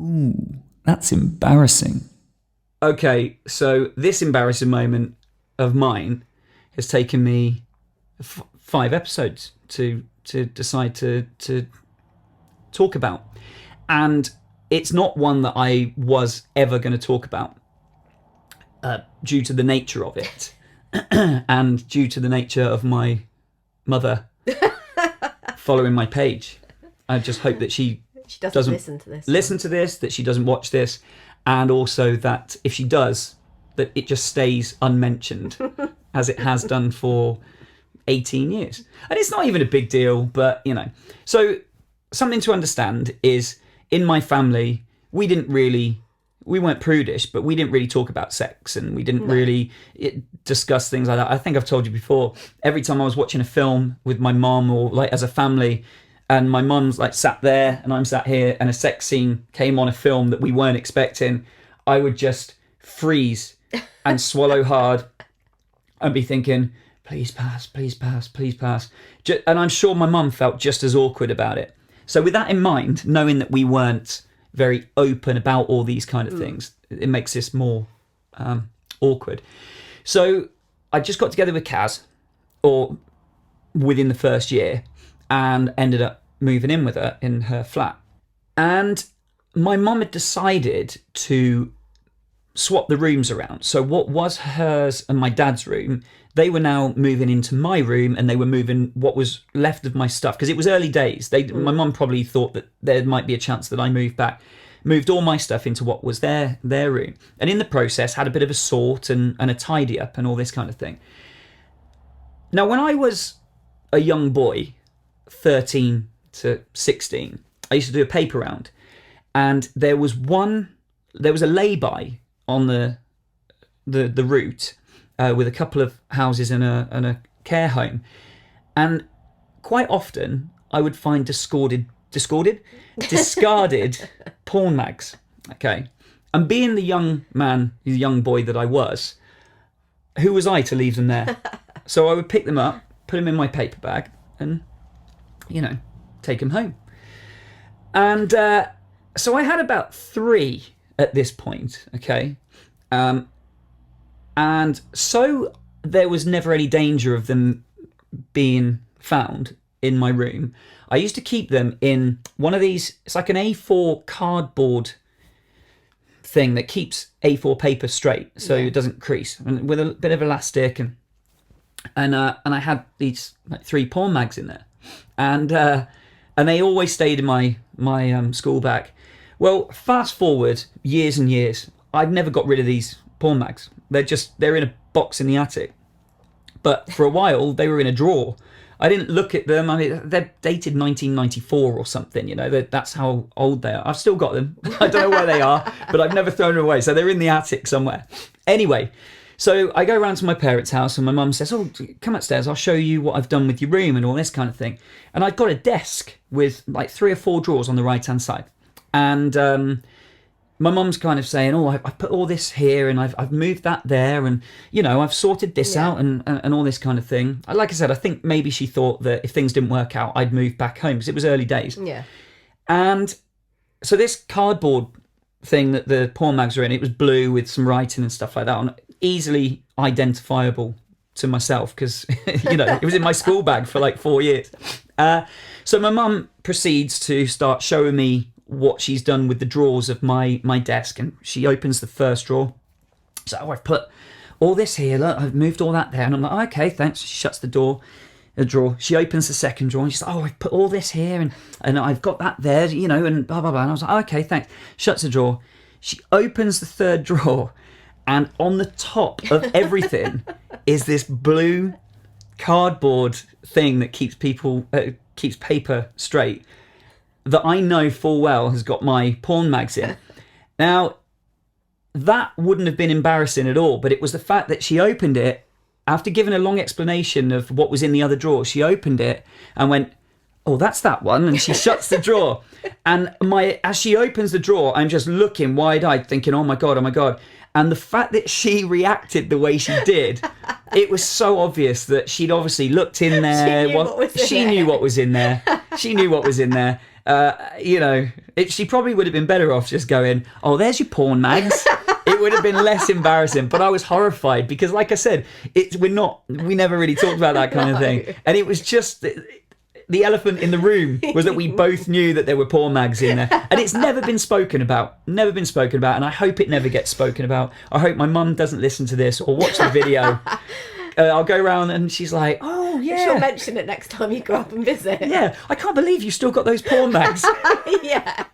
Ooh, that's embarrassing. Okay, so this embarrassing moment of mine has taken me 5 episodes to decide to talk about. And it's not one that I was ever going to talk about due to the nature of it and due to the nature of my mother following my page. I just hope that she doesn't listen to this, that she doesn't watch this, and also that if she does, that it just stays unmentioned as it has done for 18 years. And it's not even a big deal, but, you know. So something to understand is in my family, we weren't prudish, but we didn't really talk about sex, and we didn't really discuss things like that. I think I've told you before, every time I was watching a film with my mum or like as a family, and my mum's like sat there and I'm sat here and a sex scene came on a film that we weren't expecting, I would just freeze and swallow hard and be thinking, please pass, please pass, please pass. And I'm sure my mum felt just as awkward about it. So with that in mind, knowing that we weren't very open about all these kind of things, it makes this more awkward. So I just got together with Kaz, or within the first year, and ended up moving in with her in her flat. And my mum had decided to swap the rooms around. So what was hers and my dad's room, they were now moving into my room, and they were moving what was left of my stuff, because it was early days. My mum probably thought that there might be a chance that I moved all my stuff into what was their room, and in the process had a bit of a sort and a tidy up and all this kind of thing. Now, when I was a young boy, 13 to 16, I used to do a paper round, and there was a lay-by on the route with a couple of houses and a care home, and quite often I would find discarded porn mags. Okay, and being the young boy that I was, who was I to leave them there? So I would pick them up, put them in my paper bag, and take them home. And so I had about 3 at this point. Okay. And so there was never any danger of them being found in my room. I used to keep them in one of these, it's like an A4 cardboard thing that keeps A4 paper straight so it doesn't crease, and with a bit of elastic, and I had these like 3 porn mags in there, and they always stayed in my school bag. Well, fast forward years and years, I've never got rid of these porn mags. They're in a box in the attic. But for a while, they were in a drawer. I didn't look at them. I mean, they're dated 1994 or something, that's how old they are. I've still got them. I don't know where they are, but I've never thrown them away. So they're in the attic somewhere. Anyway, so I go around to my parents' house, and my mum says, oh, come upstairs, I'll show you what I've done with your room and all this kind of thing. And I'd got a desk with like 3 or 4 drawers on the right-hand side. And my mum's kind of saying, oh, I've put all this here, and I've moved that there, and, I've sorted this out and all this kind of thing. Like I said, I think maybe she thought that if things didn't work out, I'd move back home, because it was early days. Yeah. And so this cardboard thing that the porn mags are in, it was blue with some writing and stuff like that, and easily identifiable to myself, because, it was in my school bag for like 4 years. So my mum proceeds to start showing me what she's done with the drawers of my desk, and she opens the first drawer. So, I've put all this here, look, I've moved all that there, and I'm like, okay, thanks. She shuts the drawer. She opens the second drawer, and she's like, oh, I've put all this here, and I've got that there, and blah, blah, blah. And I was like, okay, thanks. Shuts the drawer. She opens the third drawer, and on the top of everything is this blue cardboard thing that keeps paper straight, that I know full well has got my porn mags in. Now, that wouldn't have been embarrassing at all, but it was the fact that she opened it, after giving a long explanation of what was in the other drawer, she opened it and went, oh, that's that one, and she shuts the drawer. And as she opens the drawer, I'm just looking wide-eyed, thinking, oh my God. And the fact that she reacted the way she did, it was so obvious that she'd obviously looked in there. She knew what was in there. She knew what was in there. She probably would have been better off just going, "Oh, there's your porn mags." It would have been less embarrassing, but I was horrified because, like I said, we never really talked about that kind of thing, and it was just the elephant in the room was that we both knew that there were porn mags in there, and it's never been spoken about, and I hope it never gets spoken about. I hope my mum doesn't listen to this or watch the video. I'll go around and she's like, "Oh yeah." She'll mention it next time you go up and visit. Yeah, I can't believe you still got those porn mags. Yeah.